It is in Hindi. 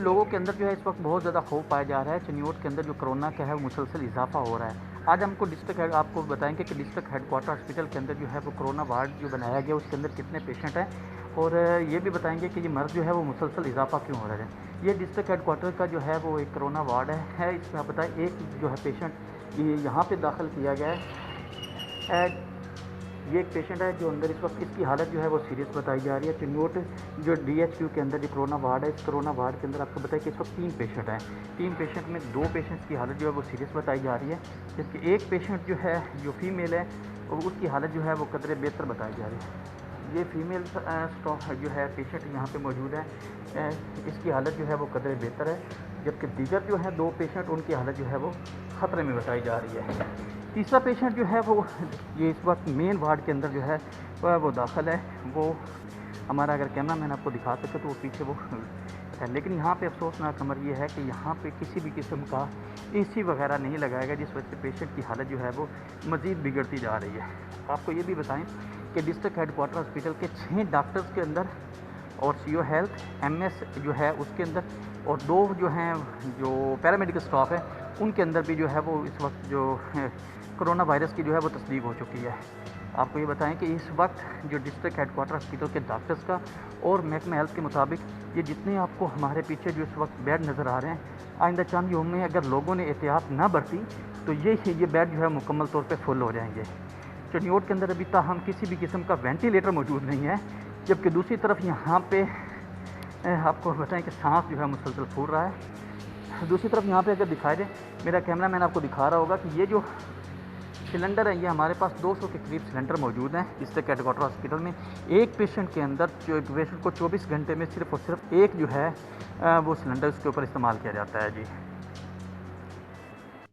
लोगों के अंदर जो है इस वक्त बहुत ज़्यादा खौफ पाया जा रहा है। चिन्योट के अंदर जो कोरोना का है वो मुसलसल इजाफा हो रहा है। आज हमको आपको बताएंगे कि डिस्ट्रिक्ट हेडक्वार्टर हॉस्पिटल के अंदर जो है वो कोरोना वार्ड जो बनाया गया उसके अंदर कितने पेशेंट हैं, और ये भी बताएंगे कि ये मर्ज़ जो है वो मुसलसल इजाफा क्यों हो रहा है। ये डिस्ट्रिक्ट हेडक्वार्टर का जो है वो एक कोरोना वार्ड है। इसमें आप बताएं, एक जो है पेशेंट ये यहाँ पे दाखिल किया गया है। ये एक पेशेंट है जो अंदर इस वक्त इसकी हालत जो है वो सीरियस बताई जा रही है। चिन्योट जो DHQ के अंदर जो कोरोना वार्ड है, इस कोरोना वार्ड के अंदर आपको बताया कि इस वक्त 3 पेशेंट हैं। 3 पेशेंट में 2 पेशेंट्स की हालत जो है वो सीरियस बताई जा रही है, जबकि एक पेशेंट जो है जो फीमेल है और उसकी हालत जो है वो कदरे बेहतर बताई जा रही है। ये फीमेल स्टॉक जो है पेशेंट यहाँ पे मौजूद है, इसकी हालत जो है वो कदरे बेहतर है, जबकि दीगर जो है 2 पेशेंट उनकी हालत जो है वो ख़तरे में बताई जा रही है। तीसरा पेशेंट जो है वो ये इस वक्त मेन वार्ड के अंदर जो है वो दाखिल है। वो हमारा अगर कैमरा मैन आपको दिखा सके तो वो पीछे वो है, लेकिन यहाँ पे अफसोसनाक खबर ये है कि यहाँ पे किसी भी किस्म का AC वगैरह नहीं लगाया गया, जिस वजह से पेशेंट की हालत जो है वो मज़ीद बिगड़ती जा रही है। आपको ये भी बताएं कि डिस्ट्रिक्ट हेडक्वार्टर हॉस्पिटल के 6 डॉक्टर्स के अंदर और CO हेल्थ MS जो है उसके अंदर और 2 जो हैं जो पैरामेडिकल स्टाफ है उनके अंदर भी जो है वो इस वक्त जो कोरोना वायरस की जो है वो तस्दीक हो चुकी है। आपको ये बताएं कि इस वक्त जो डिस्ट्रिक्ट हेडक्वार्टर हॉस्पिटल के डॉक्टर्स का और महकमा हेल्थ के मुताबिक ये जितने आपको हमारे पीछे जो इस वक्त बेड नज़र आ रहे हैं, आइंदा चंद योम में अगर लोगों ने एहतियात ना बरती तो ये बेड जो है मुकम्मल तौर पे फुल हो जाएंगे। चिन्योट के अंदर अभी ताहम किसी भी किस्म का वेंटिलेटर मौजूद नहीं है, जबकि दूसरी तरफ यहाँ पे आपको बताएं कि सांस जो है मुसलसल फूल रहा है। दूसरी तरफ यहाँ पे अगर दिखाई दे, मेरा कैमरा मैन आपको दिखा रहा होगा कि ये जो सिलेंडर है, ये हमारे पास 200 के करीब सिलेंडर मौजूद हैं डिस्ट्रिक्ट हेडक्वार्टर हॉस्पिटल में। एक पेशेंट के अंदर जो पेशेंट को 24 घंटे में सिर्फ और सिर्फ एक जो है वो सिलेंडर उसके ऊपर इस्तेमाल किया जाता है जी।